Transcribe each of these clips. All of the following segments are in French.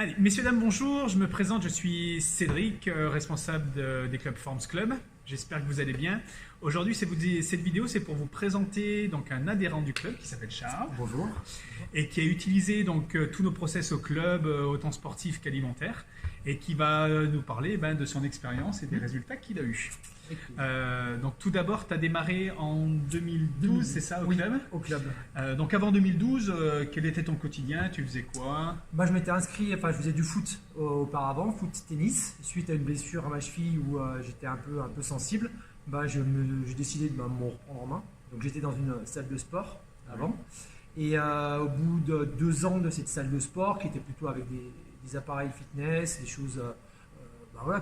Allez, messieurs, dames, bonjour. Je me présente, je suis Cédric, responsable des clubs Forms Club. J'espère que vous allez bien. Aujourd'hui, cette vidéo, c'est pour vous présenter donc, un adhérent du club qui s'appelle Charles. Bonjour. Et qui a utilisé donc, tous nos process au club, autant sportifs qu'alimentaires, et qui va nous parler de son expérience et des résultats qu'il a eus. Donc tout d'abord, tu as démarré en 2012, c'est ça, au club? Au club. Donc avant 2012, quel était ton quotidien? Tu faisais quoi? Moi, je m'étais inscrit, je faisais du foot auparavant, foot-tennis. Suite à une blessure à ma cheville où j'étais un peu sensible, j'ai décidé de me reprendre en main. Donc j'étais dans une salle de sport avant. Et au bout de 2 ans de cette salle de sport, qui était plutôt avec des appareils fitness, des choses,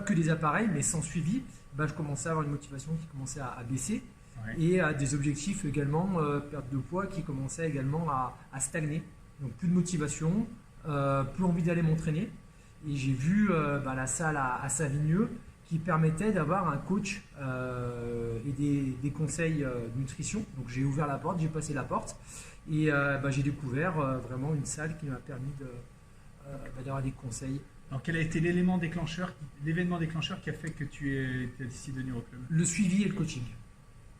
que des appareils, mais sans suivi, je commençais à avoir une motivation qui commençait à baisser. Et à des objectifs également, perte de poids, qui commençaient également à stagner. Donc plus de motivation, plus envie d'aller m'entraîner. Et j'ai vu la salle à Savigneux qui permettait d'avoir un coach et des conseils de nutrition. Donc j'ai ouvert la porte, j'ai passé la porte et j'ai découvert vraiment une salle qui m'a permis d'avoir des conseils. Alors quel a été l'événement déclencheur qui a fait que tu as décidé de venir au club? Le suivi et le coaching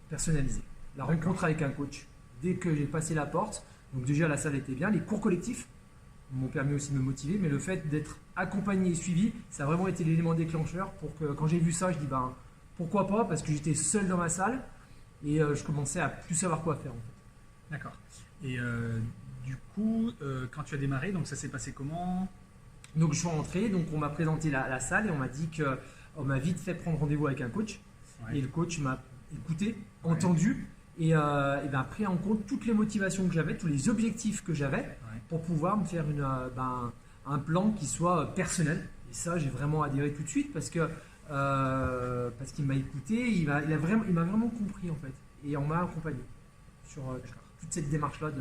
personnalisé. La rencontre avec un coach. Dès que j'ai passé la porte, donc déjà la salle était bien, les cours collectifs m'ont permis aussi de me motiver, mais le fait d'être accompagné et suivi, ça a vraiment été l'élément déclencheur pour que quand j'ai vu ça, je dis pourquoi pas, parce que j'étais seul dans ma salle et je commençais à plus savoir quoi faire en fait. D'accord. Et du coup, quand tu as démarré, donc ça s'est passé comment? Donc je suis rentré, donc on m'a présenté la salle et on m'a dit qu'on m'a vite fait prendre rendez-vous avec un coach. Et le coach m'a écouté, entendu et pris en compte toutes les motivations que j'avais, tous les objectifs que j'avais pour pouvoir me faire un plan qui soit personnel. Et ça, j'ai vraiment adhéré tout de suite parce qu'il m'a écouté, il m'a vraiment compris en fait. Et on m'a accompagné sur toute cette démarche-là.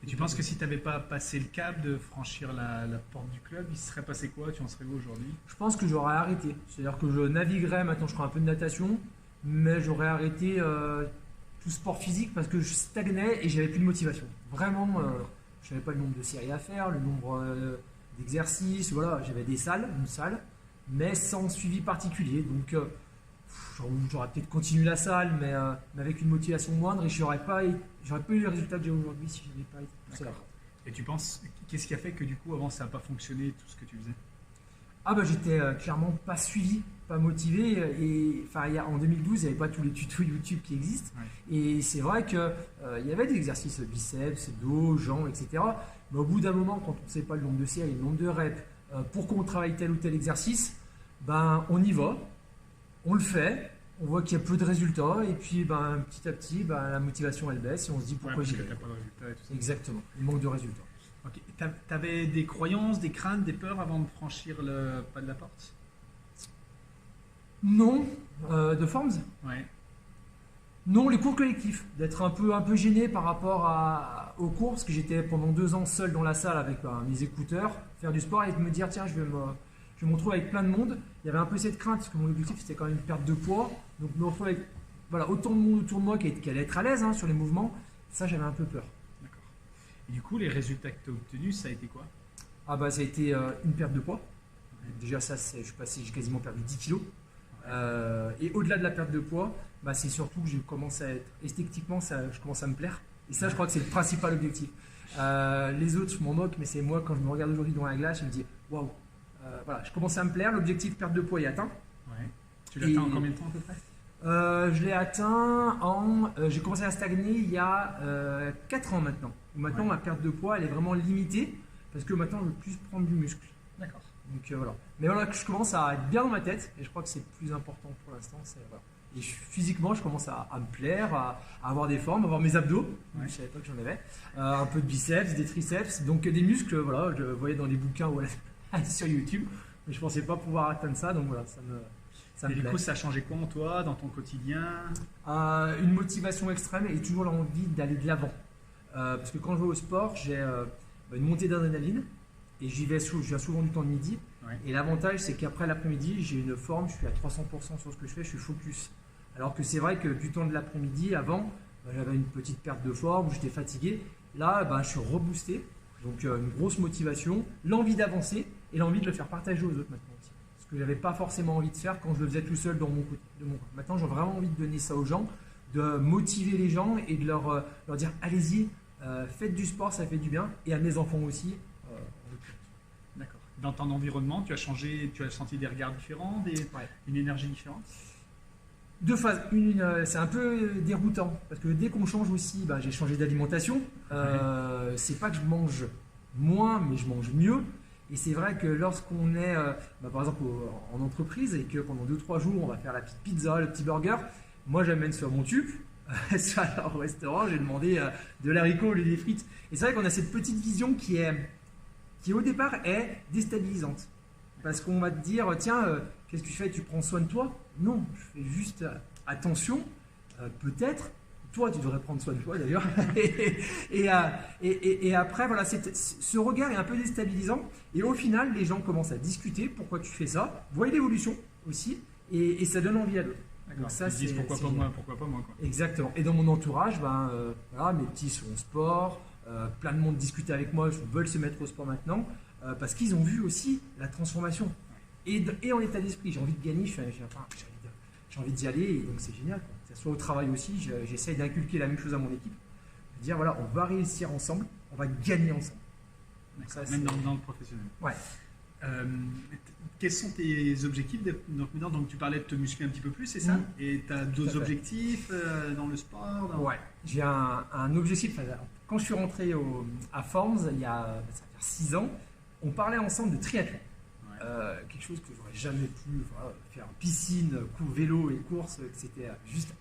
Et tu penses que si tu n'avais pas passé le cap de franchir la porte du club, il se serait passé quoi? Tu en serais où aujourd'hui? Je pense que j'aurais arrêté. C'est-à-dire que je naviguerais, maintenant je ferai un peu de natation, mais j'aurais arrêté tout sport physique parce que je stagnais et j'avais plus de motivation. Vraiment, je n'avais pas le nombre de séries à faire, le nombre d'exercices, voilà, j'avais une salle, mais sans suivi particulier. Donc j'aurais peut-être continué la salle, mais avec une motivation moindre et j'aurais pas eu les résultats que j'ai aujourd'hui si je n'avais pas été poussé là. Et tu penses, qu'est-ce qui a fait que du coup avant ça n'a pas fonctionné tout ce que tu faisais? J'étais clairement pas suivi, pas motivé et en 2012 il n'y avait pas tous les tutos YouTube qui existent et c'est vrai qu'il y avait des exercices biceps, dos, jambes, etc. Mais au bout d'un moment, quand on ne sait pas le nombre de séries, le nombre de reps, pourquoi on travaille tel ou tel exercice, on y va, on le fait, on voit qu'il y a peu de résultats et puis petit à petit la motivation elle baisse et on se dit pourquoi j'y vais. Pas de résultats et tout ça. Exactement, il manque de résultats. Ok. Tu avais des croyances, des craintes, des peurs avant de franchir le pas de la porte? Non, de Forms? Ouais. Non, les cours collectifs, d'être un peu gêné par rapport aux cours, parce que j'étais pendant 2 ans seul dans la salle avec mes écouteurs, faire du sport et de me dire tiens, je vais me retrouver avec plein de monde. Il y avait un peu cette crainte, parce que mon objectif c'était quand même une perte de poids, donc me retrouver avec autant de monde autour de moi qui allait être à l'aise sur les mouvements, ça j'avais un peu peur. D'accord. Et du coup, les résultats que tu as obtenus, ça a été quoi? Ça a été une perte de poids. Déjà ça, j'ai quasiment perdu 10 kilos. Et au-delà de la perte de poids, c'est surtout que je commence à être esthétiquement, je commence à me plaire. Et ça, je crois que c'est le principal objectif. Les autres, je m'en moque, mais c'est moi quand je me regarde aujourd'hui dans la glace, je me dis waouh, je commence à me plaire. L'objectif perte de poids est atteint. Ouais. Tu l'as atteint en combien de temps à peu près? Je l'ai atteint j'ai commencé à stagner il y a 4 ans maintenant. Maintenant, ma perte de poids, elle est vraiment limitée parce que maintenant, je veux plus prendre du muscle. D'accord. Donc voilà. Mais voilà, je commence à être bien dans ma tête et je crois que c'est le plus important pour l'instant. Et physiquement, je commence à me plaire, à avoir des formes, à avoir mes abdos. Je ne savais pas que j'en avais. Un peu de biceps, des triceps, donc des muscles. Voilà, je voyais dans les bouquins ou sur YouTube, mais je ne pensais pas pouvoir atteindre ça. Donc voilà, ça me du plaît. coup, ça a changé quoi en toi, dans ton quotidien? Une motivation extrême et toujours l'envie d'aller de l'avant. Parce que quand je vais au sport, j'ai une montée d'adrénaline. Et je viens souvent du temps de midi. Et l'avantage, c'est qu'après l'après-midi, j'ai une forme, je suis à 300% sur ce que je fais, je suis focus. Alors que c'est vrai que du temps de l'après-midi, avant, j'avais une petite perte de forme, j'étais fatigué. Là, je suis reboosté. Donc une grosse motivation, l'envie d'avancer et l'envie de le faire partager aux autres maintenant aussi. Ce que j'avais pas forcément envie de faire quand je le faisais tout seul dans mon côté. Maintenant, j'ai vraiment envie de donner ça aux gens, de motiver les gens et de leur dire allez-y, faites du sport, ça fait du bien, et à mes enfants aussi. D'accord. Dans ton environnement, tu as changé, tu as senti des regards différents, une énergie différente? Deux phases. C'est un peu déroutant parce que dès qu'on change aussi, j'ai changé d'alimentation. C'est pas que je mange moins, mais je mange mieux. Et c'est vrai que lorsqu'on est, par exemple, en entreprise et que pendant 2-3 jours, on va faire la petite pizza, le petit burger, moi j'amène sur mon tube. Soit au restaurant, j'ai demandé de l'haricot au lieu des frites. Et c'est vrai qu'on a cette petite vision qui au départ est déstabilisante. Parce qu'on va te dire, tiens, qu'est-ce que tu fais? Tu prends soin de toi? Non, je fais juste attention, peut-être. Toi, tu devrais prendre soin de toi d'ailleurs. et après, voilà, ce regard est un peu déstabilisant. Et au final, les gens commencent à discuter pourquoi tu fais ça, voient l'évolution aussi, et ça donne envie à d'autres. Donc ça, ils disent pourquoi pas moi quoi. Exactement. Et dans mon entourage, voilà, mes petits sont au sport, plein de monde discute avec moi, veulent se mettre au sport maintenant, parce qu'ils ont vu aussi la transformation. Et en état d'esprit, j'ai envie de gagner, j'ai envie d'y aller, et donc c'est génial. Quoi. Que ce soit au travail aussi, j'essaie d'inculquer la même chose à mon équipe, de dire voilà, on va réussir ensemble, on va gagner ensemble. Ça, même dans le professionnel. Ouais. Quels sont tes objectifs? Donc tu parlais de te muscler un petit peu plus, c'est ça? Et tu as d'autres objectifs dans le sport? Ouais, j'ai un objectif. Quand je suis rentré à Forms, ça va faire 6 ans, on parlait ensemble de triathlon. Quelque chose que j'aurais jamais pu faire, piscine, vélo et course, c'était juste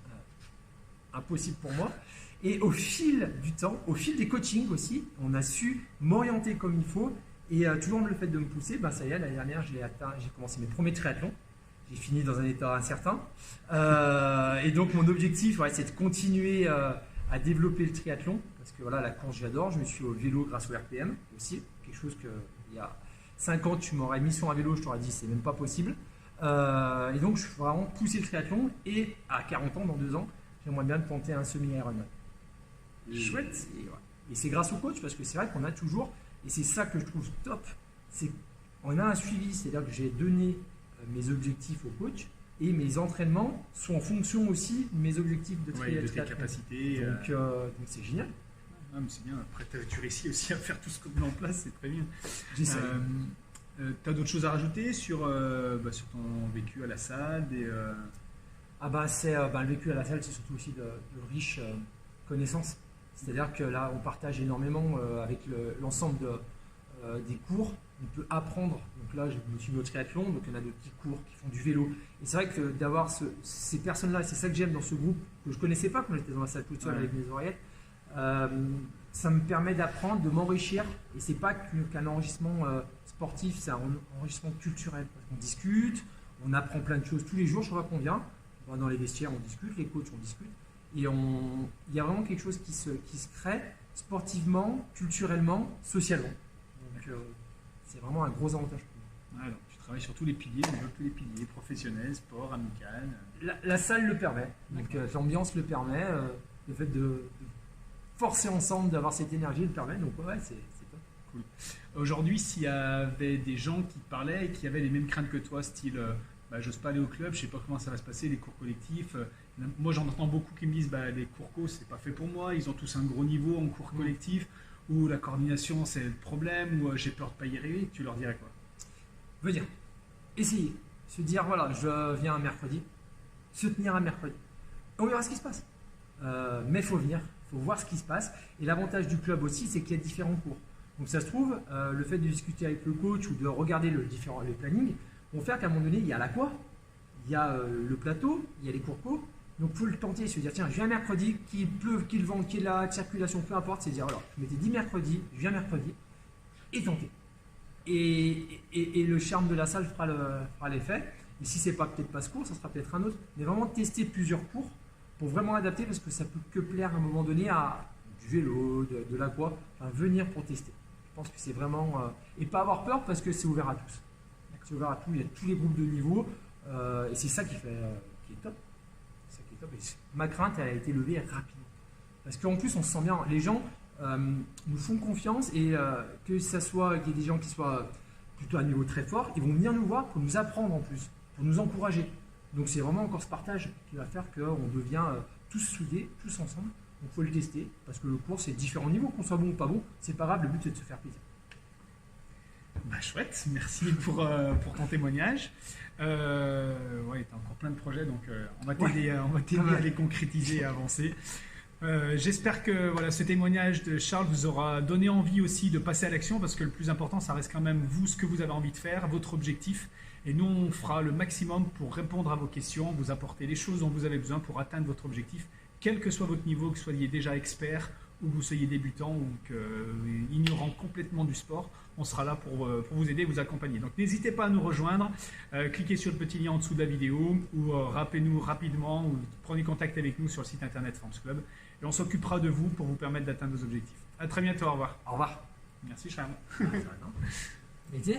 impossible pour moi. Et au fil du temps, au fil des coachings aussi, on a su m'orienter comme il faut. Et toujours le fait de me pousser, ça y est, l'année dernière, j'ai commencé mes premiers triathlons. J'ai fini dans un état incertain. Et donc, mon objectif, c'est de continuer à développer le triathlon. Parce que voilà, la course, j'adore. Je me suis au vélo grâce au RPM aussi. Quelque chose que, il y a 5 ans, tu m'aurais mis sur un vélo, je t'aurais dit, c'est même pas possible. Et donc, je suis vraiment poussé le triathlon. Et à 40 ans, dans 2 ans, j'aimerais bien tenter un semi-Ironman. Chouette. Et c'est grâce au coach, parce que c'est vrai qu'on a toujours... Et c'est ça que je trouve top, c'est qu'on a un suivi, c'est-à-dire que j'ai donné mes objectifs au coach et mes entraînements sont en fonction aussi de mes objectifs de triathlon. De tes capacités. Donc c'est génial. Ah, mais c'est bien, après tu réussis aussi à faire tout ce qu'on met en place, c'est très bien. J'essaie. Tu as d'autres choses à rajouter sur ton vécu à la salle le vécu à la salle, c'est surtout aussi de riches connaissances. C'est-à-dire que là, on partage énormément avec l'ensemble des cours. On peut apprendre. Donc là, je me suis mis au triathlon, donc il y en a de petits cours qui font du vélo. Et c'est vrai que d'avoir ces personnes-là, c'est ça que j'aime dans ce groupe, que je ne connaissais pas quand j'étais dans la salle toute seule avec mes oreillettes, ça me permet d'apprendre, de m'enrichir. Et c'est pas qu'un enrichissement sportif, c'est un enrichissement culturel. Parce qu'on discute, on apprend plein de choses tous les jours, chaque fois qu'on vient. On va dans les vestiaires, on discute, les coachs, on discute. Et il y a vraiment quelque chose qui se crée sportivement, culturellement, socialement. Donc c'est vraiment un gros avantage pour moi. Alors, tu travailles sur tous les piliers, tous les piliers, professionnel, sport, amical. La salle le permet. Donc l'ambiance le permet. Le fait de forcer ensemble, d'avoir cette énergie le permet. Donc ouais, c'est top. Cool. Aujourd'hui, s'il y avait des gens qui te parlaient et qui avaient les mêmes craintes que toi, style j'ose pas aller au club, je sais pas comment ça va se passer, les cours collectifs. Moi, j'en entends beaucoup qui me disent les cours co, c'est pas fait pour moi. Ils ont tous un gros niveau en cours collectif, ou la coordination, c'est le problème, ou j'ai peur de pas y arriver. Tu leur dirais quoi? Venir, essayer, se dire voilà, je viens un mercredi, se tenir un mercredi. On verra ce qui se passe. Mais il faut venir, il faut voir ce qui se passe. Et l'avantage du club aussi, c'est qu'il y a différents cours. Donc ça se trouve, le fait de discuter avec le coach ou de regarder les plannings vont faire qu'à un moment donné, il y a l'aqua, il y a le plateau, il y a les cours co. Donc il faut le tenter, se dire tiens, je viens mercredi, qu'il pleuve, qu'il vente, qu'il y ait la circulation, peu importe, c'est dire alors, je m'étais dit mercredi, je viens mercredi, et tenter. Et le charme de la salle fera l'effet. Et si c'est peut-être pas ce cours, ça sera peut-être un autre. Mais vraiment tester plusieurs cours pour vraiment adapter, parce que ça peut que plaire à un moment donné à du vélo, de l'aqua, venir pour tester. Je pense que c'est vraiment... et pas avoir peur, parce que c'est ouvert à tous. C'est ouvert à tous, il y a tous les groupes de niveau, et c'est ça qui est top. C'est ça qui est top. Et ma crainte, elle a été levée rapidement. Parce qu'en plus, on se sent bien. Les gens nous font confiance, et que ça soit qu'il y ait des gens qui soient plutôt à un niveau très fort, ils vont venir nous voir pour nous apprendre en plus, pour nous encourager. Donc c'est vraiment encore ce partage qui va faire qu'on devient tous soudés, tous ensemble. Donc il faut le tester, parce que le cours c'est différents niveaux, qu'on soit bon ou pas bon, c'est pas grave, le but c'est de se faire plaisir. Bah, chouette, merci pour ton témoignage. Ouais, tu as encore plein de projets, donc on va t'aider à les concrétiser et à avancer. J'espère que voilà, ce témoignage de Charles vous aura donné envie aussi de passer à l'action, parce que le plus important, ça reste quand même vous, ce que vous avez envie de faire, votre objectif. Et nous, on fera le maximum pour répondre à vos questions, vous apporter les choses dont vous avez besoin pour atteindre votre objectif, quel que soit votre niveau, que vous soyez déjà expert ou que vous soyez débutant ou ignorant complètement du sport. On sera là pour vous aider, vous accompagner. Donc n'hésitez pas à nous rejoindre, cliquez sur le petit lien en dessous de la vidéo ou rappelez-nous rapidement ou prenez contact avec nous sur le site internet Forms Club et on s'occupera de vous pour vous permettre d'atteindre vos objectifs. À très bientôt, au revoir. Au revoir. Merci Charles. Métier